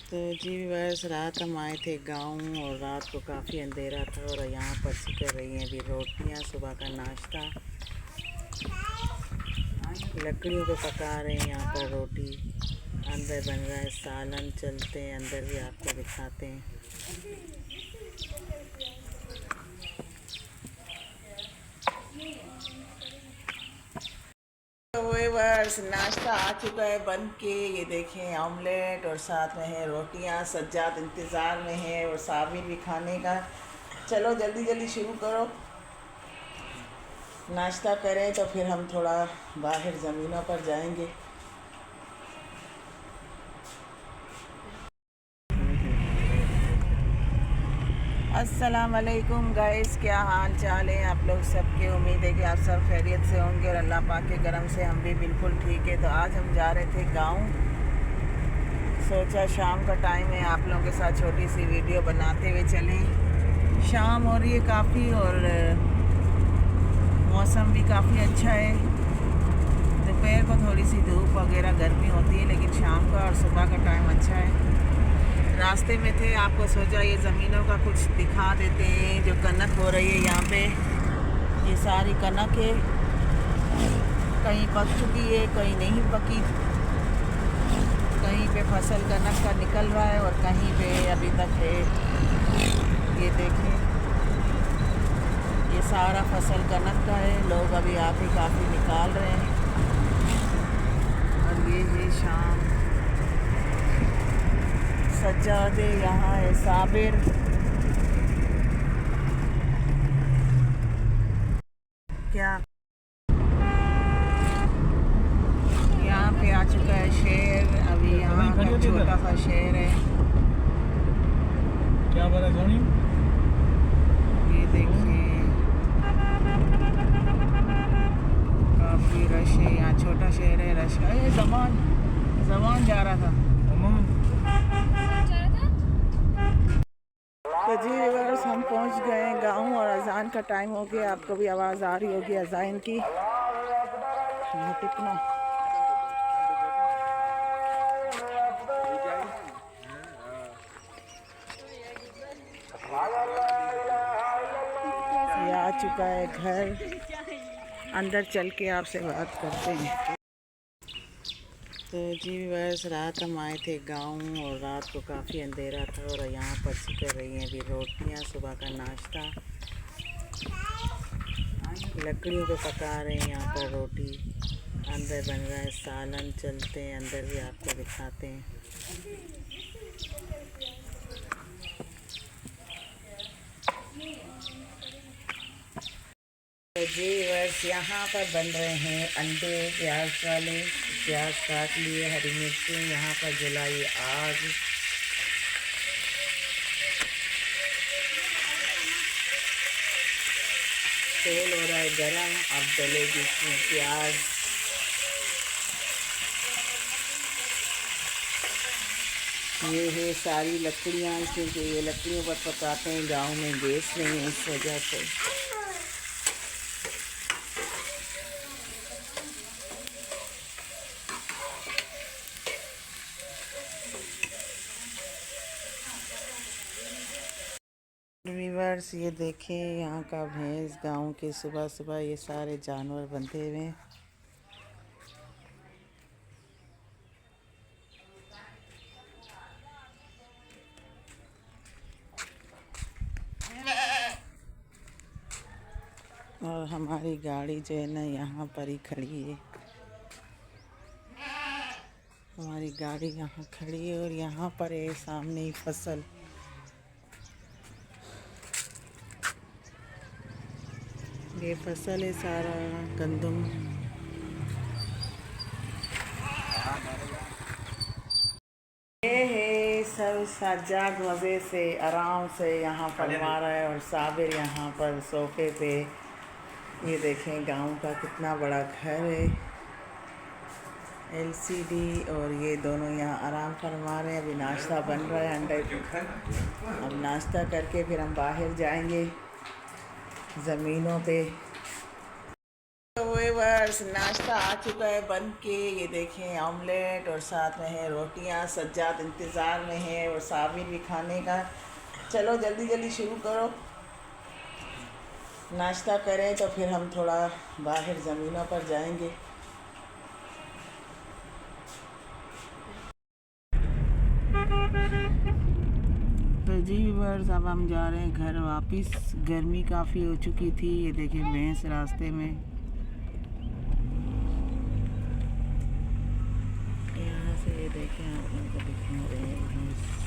तो जी बस रात हम आए थे गांव और रात को काफ़ी अंधेरा था और यहाँ पर सिक रही हैं अभी रोटियाँ। सुबह का नाश्ता लकड़ियों पे पका रहे हैं। यहाँ पर रोटी अंदर बन रहा है, सालन। चलते हैं अंदर भी, आपको दिखाते हैं। तो वही बस नाश्ता आ चुका है बन के। ये देखें ऑमलेट और साथ में है रोटियां। सज्जाद इंतज़ार में है और साबिर भी खाने का। चलो जल्दी जल्दी शुरू करो, नाश्ता करें तो फिर हम थोड़ा बाहर ज़मीनों पर जाएंगे। अस्सलाम वालेकुम गाइस, क्या हाल चाल है आप लोग सबके। उम्मीद है कि आप सब खैरियत से होंगे और अल्लाह पाक के करम से हम भी बिल्कुल ठीक है। तो आज हम जा रहे थे गांव। सोचा शाम का टाइम है, आप लोगों के साथ छोटी सी वीडियो बनाते हुए चलें। शाम हो रही है काफ़ी और मौसम भी काफ़ी अच्छा है। दोपहर को थोड़ी सी धूप वगैरह गर्मी होती है, लेकिन शाम का और सुबह का टाइम अच्छा है। रास्ते में थे, आपको सोचा ये ज़मीनों का कुछ दिखा देते हैं। जो कनक हो रही है यहाँ पे, ये सारी कनक है। कहीं पक चुकी है, कहीं नहीं पकी। कहीं पे फसल कनक का निकल रहा है और कहीं पे अभी तक है। ये देखें, ये सारा फसल कनक का है। लोग अभी आके काफ़ी निकाल रहे हैं। और ये है शाम। सज्जाद यहाँ है, साबिर। क्या यहाँ पे आ चुका है शेर। अभी यहाँ का छोटा सा शेर है। क्या बोला सोनी? ये देखिए काफ़ी रश है यहाँ। छोटा शेर है, रश का। ये जमान जा रहा था। तो जी व्यूअर्स, हम पहुंच गए गांव और अजान का टाइम हो गया। आपको भी आवाज़ आ रही होगी अजान की। कितना ये आ चुका है घर। अंदर चल के आपसे बात करते हैं। तो जी बस रात हम आए थे गांव और रात को काफ़ी अंधेरा था और यहाँ पर सिक रही हैं अभी रोटियाँ। सुबह का नाश्ता लकड़ियों पे पका रहे हैं। यहाँ पर रोटी अंदर बन रहा है, सालन। चलते हैं अंदर भी, आपको दिखाते हैं। तो जी बस यहाँ पर बन रहे हैं अंडे प्याज वाले। प्याज काट लिए, हरी मिर्ची यहाँ पर जलाई आग। तेल हो रहा है गरम, अब डलेगी इसमें प्याज। ये है सारी लकड़ियाँ, क्योंकि ये लकड़ियों पर पकाते हैं। गांव में गैस नहीं है, इस वजह से। व्यूअर्स ये देखें यहाँ का भैंस। गांव के सुबह सुबह ये सारे जानवर बंधे हुए हैं। और हमारी गाड़ी जो है ना यहाँ पर ही खड़ी है। हमारी गाड़ी यहाँ खड़ी है और यहाँ पर है सामने ही फसल। ये फसल है सारा गंदम। ये है सब सज्जाद मज़े से आराम से यहाँ फरमा रहा है और साबिर यहाँ पर सोफे पे। ये देखें गांव का कितना बड़ा घर है, एलसीडी। और ये दोनों यहाँ आराम फरमा रहे हैं। अभी नाश्ता बन रहा है अंडे। अब नाश्ता करके फिर हम बाहर जाएंगे ज़मीनों पे। तो वो व्यूवर्स, नाश्ता आ चुका है बन के। ये देखें ऑमलेट और साथ में है रोटियां। सज्जाद इंतज़ार में है और साबिर भी खाने का। चलो जल्दी जल्दी शुरू करो, नाश्ता करें तो फिर हम थोड़ा बाहर ज़मीनों पर जाएंगे। तो जी व्यूवर्स, अब हम जा रहे हैं घर वापस। गर्मी काफ़ी हो चुकी थी। ये देखें भैंस रास्ते में, यहाँ से ये देखें आप लोगों को दिखा रहे हैं भैंस।